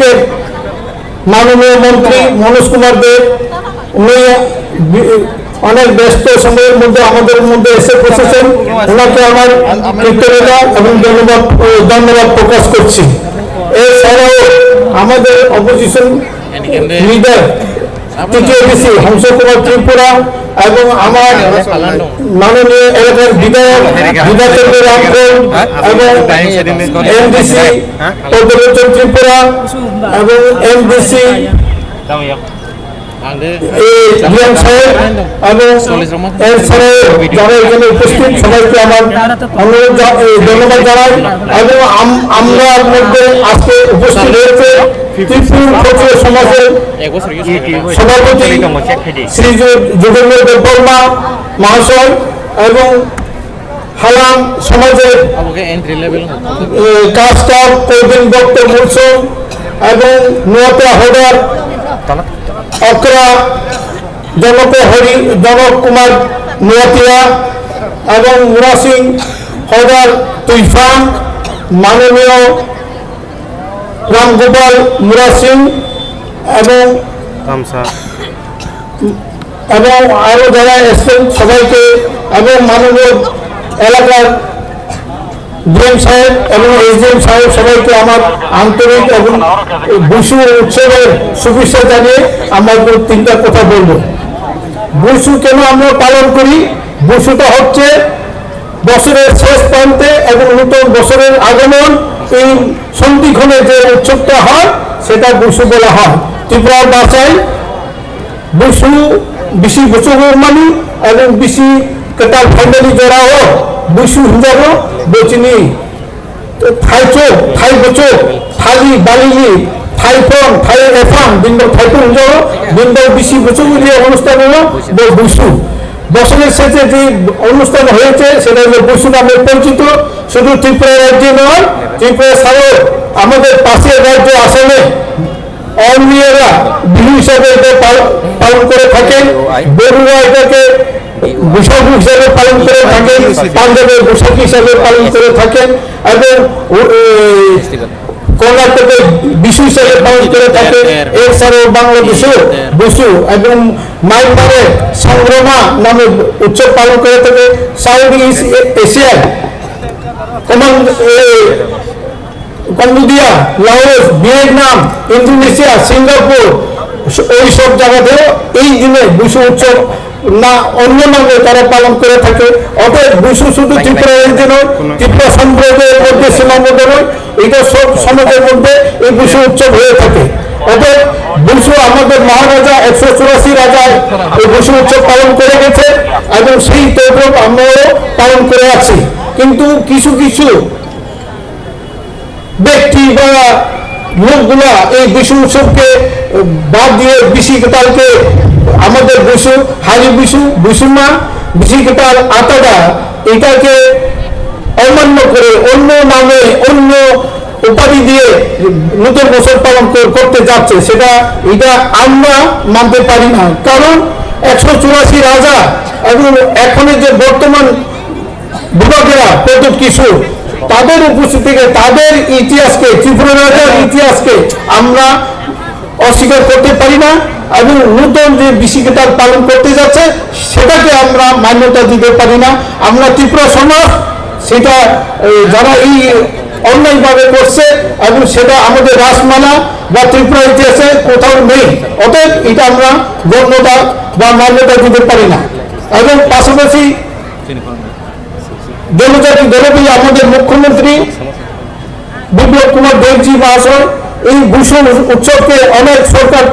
ডিস্ট্রিক্টের মাননীয় মন্ত্রী মনোজ কুমার দেব, উনি অনেক ব্যস্ত সময়ের মধ্যে আমাদের মধ্যে এসে পৌঁছেছেন। ওনাকে আমার কৃতজ্ঞতা এবং ধন্যবাদ প্রকাশ করছি। এছাড়াও আমাদের opposition leader TTADC Hansa Kumar Tripura এবং আমার মাননীয় এলাকার বিধায়ক বিধাচন্দ্র রামপুর এবং এমডিসি পদ্মলোচন ত্রিপুরা এবং এমডিসি সাহেব এবং এছাড়াও যারা এখানে উপস্থিত সবাইকে আমার ধন্যবাদ জানাই। এবং আমরা মধ্যে আজকে উপস্থিত হয়েছে ত্রিপুর ক্ষত্রিয় সমাজের সভাপতি শ্রী যোগেন্দ্র দেববর্মা মহাশয় এবং হালাম সমাজের কাস্টার কৌদিন দত্ত মূর্ছ এবং নোয়াতা হদার অকরা জনক কুমার নোয়াতিয়া এবং মুরা সিং হদার তুইফান, মাননীয় রামগোপাল মুরা সিং এবং আরো যারা এসছেন সবাইকে এবং মাননীয় এলাকার ডিএম সাহেব এবং এসডিএম সাহেব সবাইকে আমার আন্তরিক এবং বসু উৎসবের শুভেচ্ছা জানিয়ে আমার তিনটা কথা বলবো। বসু কেন আমরা পালন করি? বসুটা হচ্ছে বছরের শেষ প্রান্তে এবং নতুন বছরের আগমন, এই সন্ধিক্ষণে যে উৎসবটা হয় সেটা বসু বলা হয়। ত্রিপুরার ভাষায় বসু বেশি বছরের মানি এবং বেশি কেটাল ফ্যামিলি জড়াও বসু হিসাব বচিনি থাইচো থাই বচো থালি বালিলি থাইফোন থাই এফাম দিনদার থাইফোন হিসাব দিনদার বেশি বছর অনুষ্ঠান হলো বসু। বছরের শেষে যে অনুষ্ঠান হয়েছে সেটা হলো বসু নামে পরিচিত। শুধু ত্রিপুরা রাজ্যে নয়, ত্রিপুরা ছাড়াও আমাদের পাশের রাজ্য আসামে অন্যরা বিহু হিসাবে পালন করে থাকেন। বড়ুয়া এটাকে বৈশাখী হিসাবে পালন করে থাকেন, পাঞ্জাবের বৈশাখী হিসাবে পালন করে থাকেন এবং কর্ণাটকে বিশু হিসাবে পালন করে থাকে। এছাড়াও বাংলাদেশেও বসু এবং মায়ানমারে সংগ্রামা নামে উৎসব পালন করে থাকে। সাউথ ইস্ট এশিয়ায় Cambodia, Laos, Vietnam, Indonesia, Singapore ওই সব জায়গাতেও এই দিনে বসু উৎসব না অন্য নামে তারা পালন করে থাকে। অতএব বসু শুধু ত্রিপুরার জন্য ত্রিপুরা সম্প্রদায়ের মধ্যে সীমাবদ্ধ নয়, এটা সব সমাজের মধ্যে এই বসু উৎসব হয়ে থাকে। অতএব বসু আমাদের মহারাজা 184 রাজায় এই বসু উৎসব পালন করে গেছে এবং সেই তৌফিক আমরাও পালন করে আছি। কিন্তু কিছু কিছু ব্যক্তি বা লোকগুলা এই বসু উৎসবকে বাদ দিয়ে বিশি কেতালকে আমাদের বসু হাজি বিশু বসুমা বিশি কেতাল আতাদা এটাকে অমান্য করে অন্য নামে অন্য উপাধি দিয়ে নতুন বছর পালন করতে যাচ্ছে, সেটা এটা আমরা মানতে পারি না। কারণ 184 রাজা এবং এখনের যে বর্তমান বিভাগেরা প্রত্যেক কিছু তাদের উপস্থিতিকে তাদের ইতিহাসকে ত্রিপুরা রাজার ইতিহাসকে আমরা অস্বীকার করতে পারি না এবং নতুন যে বিশিকেতা পালন করতে যাচ্ছে সেটাকে আমরা মান্যতা দিতে পারি না। আমরা ত্রিপুরা সমাজ সেটা যারা এই অন্যায়ভাবে করছে এবং সেটা আমাদের রাজমানা বা ত্রিপুরা ইতিহাসে কোথাও নেই। অতএব এটা আমরা গণ্যতা বা মান্যতা দিতে পারি না। এবং পাশাপাশি জনজাতি দলটি আমাদের মুখ্যমন্ত্রী বিপ্লব কুমার দেবজি মহাশয় এই বসু উৎসবকে অনেক সরকার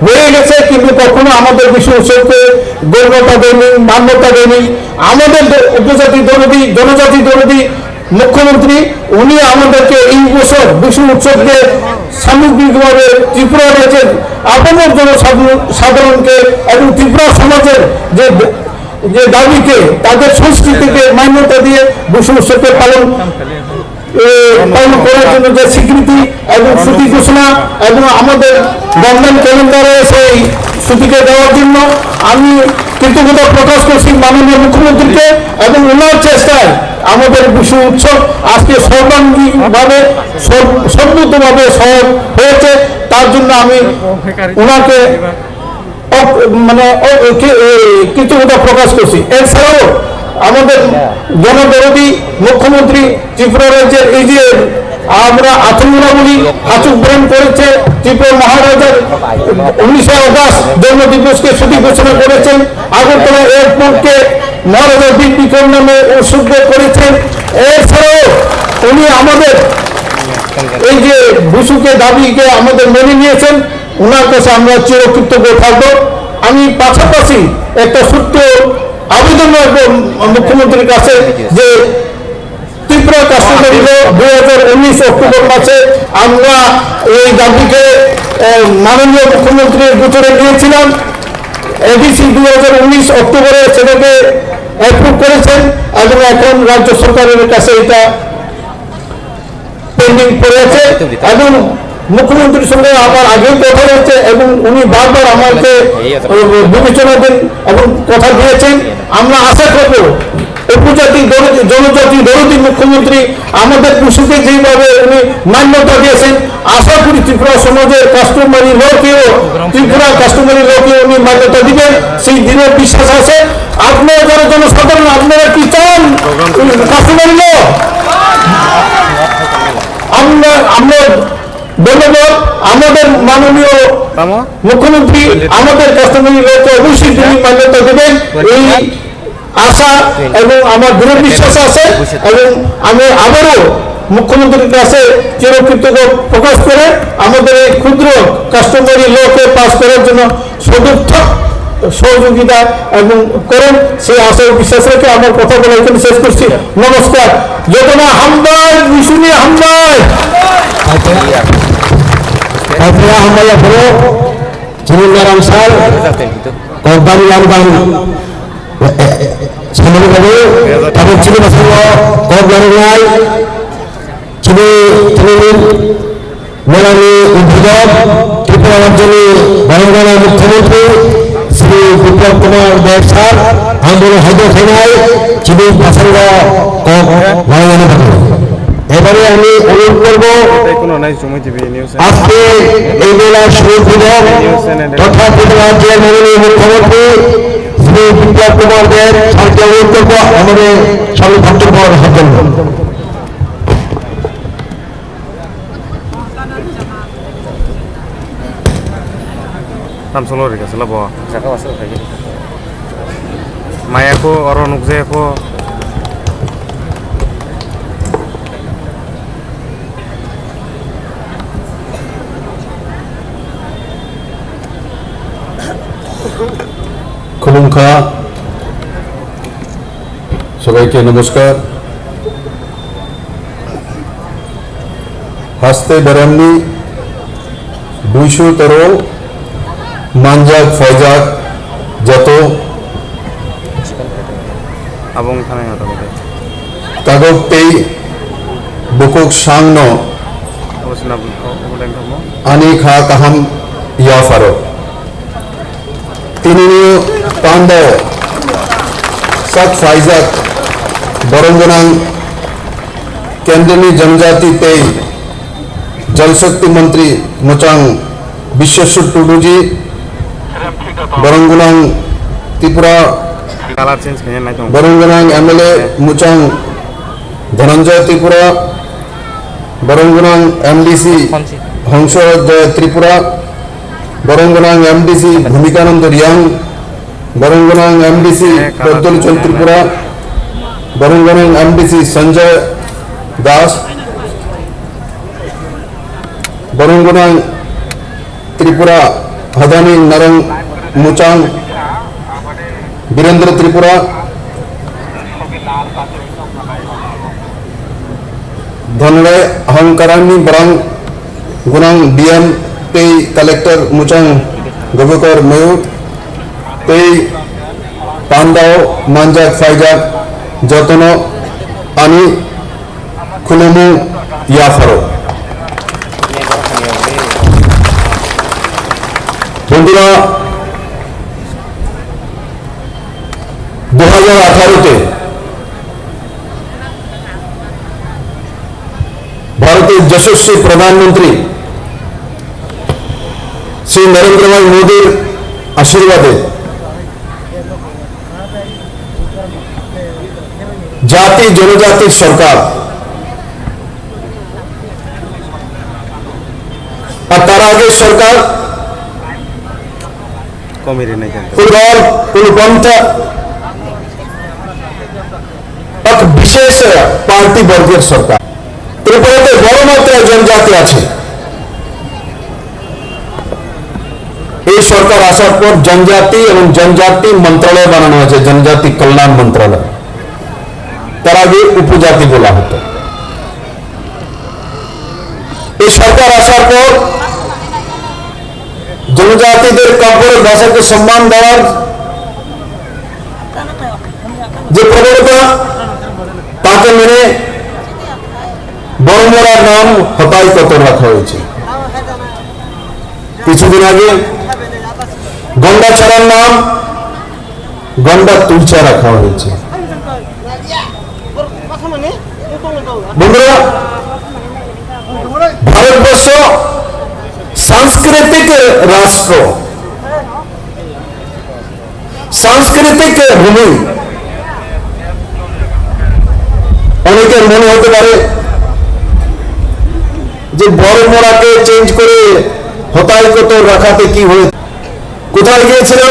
হয়ে গেছে কিন্তু কখনো আমাদের বসু উৎসবকে গৌরবতা দেয়নি, মান্যতা দেয়নি। আমাদের উপজাতি দলটি জনজাতি দলটি মুখ্যমন্ত্রী উনি আমাদেরকে এই বছর বসু উৎসবকে সামগ্রিকভাবে ত্রিপুরা রাজ্যের আপামর জনসাধারণকে এবং ত্রিপুরা সমাজের যে দাবিকে তাদের সংস্কৃতিকে মান্যতা দিয়ে বসু উৎসবকে পালন করার জন্য যে স্বীকৃতি এবং ছুটি ঘোষণা এবং আমাদের গভর্নমেন্ট ক্যালেন্ডারে সেই ছুটিকে দেওয়ার জন্য আমি কৃতজ্ঞতা প্রকাশ করছি মাননীয় মুখ্যমন্ত্রীকে এবং ওনার চেষ্টায় আমাদের বসু উৎসব আজকে সর্বাঙ্গীনভাবে সর্বোত্তমভাবে সহজ হয়েছে। জন্য আমি ওনাকে মানে কৃতজ্ঞতা প্রকাশ করছি। এছাড়াও আমাদের জনদরদী মুখ্যমন্ত্রী ত্রিপুরা রাজ্যের এই যে আমরা আত্মীয়রা বলি আচুক গ্রহণ করেছে, ত্রিপুরা মহারাজার 19 আগস্ট জন্ম দিবসকে ছুটি ঘোষণা করেছেন, আগরতলা এয়ারপোর্টকে মহারাজা বীর বিক্রম নামে উৎসর্গ করেছেন। এছাড়াও উনি আমাদের এই যে বুসুকে দাবিকে আমাদের মেনে নিয়েছেন, ওনার কাছে আমরা চিরকৃতজ্ঞ থাকবো। আমি পাশাপাশি একটা সূত্র আবেদন রাখবো মুখ্যমন্ত্রীর কাছে যে ত্রিপুরা কাস্টমারি ল 2019 অক্টোবর মাসে আমরা এই দাবিকে মাননীয় মুখ্যমন্ত্রীর গোচরে নিয়েছিলাম। এডিসি 2019 অক্টোবরে সেটাকে অ্যাপ্রুভ করেছেন এবং এখন রাজ্য সরকারের কাছে এটা পেন্ডিং পড়ে আছে এবং মুখ্যমন্ত্রীর সঙ্গে আমার আগেও কথা হয়েছে এবং উনি বারবার আমাকে বিবেচনা দেন এবং কথা দিয়েছেন। আমরা আশা করব উপজাতি জনজাতি দরদী মুখ্যমন্ত্রী আমাদের পশুকে যেভাবে উনি মান্যতা দিয়েছেন, আশা করি ত্রিপুরা সমাজের কাস্টমারি লকেও ত্রিপুরা কাস্টমারি লকেও উনি মান্যতা দিবেন, সেই দিনের বিশ্বাস আছে। আপনারা যারা জনসাধারণ আপনারা কি চান কাস্টমারি ল? আমরা ধন্যবাদ আমাদের মাননীয় মুখ্যমন্ত্রী আমাদের কাস্টমারি লকে অবশ্যই তিনি মান্যতা দেবেন এই আশা এবং আমার দৃঢ় বিশ্বাস আছে এবং আমি আবারও মুখ্যমন্ত্রীর কাছে চিরকৃতজ্ঞ প্রকাশ করে আমাদের এই ক্ষুদ্র কাস্টমারি লকে পাস করার জন্য সদর্থক সহযোগিতা এবং করেন সেই আশা বিশ্বাস রেখে আমার কথা বলে এখানে শেষ করছি। নমস্কার। যতনা হামদার মিশুনি হামদার হামদার হলো চিরুন্দারাম সাল কোম্পানি লালবান সামনে তাদের ছিল প্রসঙ্গ কব জানাই ছিল মেলানি উদ্বোধক ত্রিপুরা রাজ্যের বরঙ্গনা মুখ্যমন্ত্রী শ্রী বিপ্লব কুমার দেব স্যার আন্দোলন হাইদর সেনায় ছিল প্রসঙ্গ কব জানানো থাকে। এবারে আমি অনুরোধ করবো আজকে এই মেলার শুভ তথা ত্রিপুরা রাজ্যের মাননীয় মুখ্যমন্ত্রী শ্রী বিপ্লব কুমার দেব স্যারকে অনুরোধ করবো আমাদের সামনে বক্তব্য রাখার জন্য। Mayaku orang nukzeku খুলুমখা সবাইকে নমস্কার। হাসতে বেরামনি 200 তরো মানজাক ফয়জাক যত abong tanay nga tapos তাগক তেই বুকুক সাংন na ulang mo আনি খা কাহাম ইয়া ফারো তিনি পান্ডাও সাত ফাইজাক বরঙ্গনাং কেন্দ্রীয় जनजाति तेई जल शक्ति मंत्री मोचांग विश्वेश्वर टुडू जी बरंगुनांग Tripura color change kaya na ito बरंगुनांग एमएलए मुचांग धनंजय त्रिपुरा बरंगुनांग एमडीसी हंसराज त्रिपुरा बरंगुनांग एमडीसी भूमिकानंद रियांग बरंगुनांग एमडीसी प्रज्वल चंद त्रिपुरा बरंगुनांग एमडीसी संजय दास बरंगुनांग त्रिपुरा हदानी नरंग मुचांग वीरेंद्र त्रिपुरा धनले अहंकारानी बरंग गुनांग डीएम तेई कलेक्टर मुचांग गबुकर मयूर तेई पांडाओ मांजाक फाइजाक जतनो आनी खुलुमु याफारो বন্ধুরা 2018-তে ভারতের যশস্বী প্রধানমন্ত্রী শ্রী নরেন্দ্র ভাই মোদীর আশীর্বাদে জাতি জনজাতির সরকার, আর তার আগে সরকার কমেডি নাই কেন কোন দল কোন পন্থা এক বিশেষ পার্টি বর্গের সরকার। ত্রিপুরাতে বড় মাত্রায় জনজাতি আছে। এই সরকার আসার পর জনজাতি এবং জনজাতি মন্ত্রণালয় বানানো হয়েছে, জনজাতি কল্যাণ মন্ত্রণালয়। তার আগে উপজাতি বলা হতো। এই সরকার আসার পর জনজাতিদের কাপড়ের ভাষাকে সম্মান দেওয়ার যে প্রবণতা, তাকে মেনে বড়মোড়ার নাম হতাই কতর রাখা হয়েছে। কিছুদিন আগে গন্ডা ছাড়ার নাম গন্ডা তুলচা রাখা হয়েছে। বন্ধুরা, ভারতবর্ষ সাংস্কৃতিক রাষ্ট্র, সাংস্কৃতিক ভূমি। অনেকের মনে হতে পারে যে বড়মোড়াকে চেঞ্জ করে হতাই কত রাখাতে কি হয়ে, কোথায় গিয়েছিলাম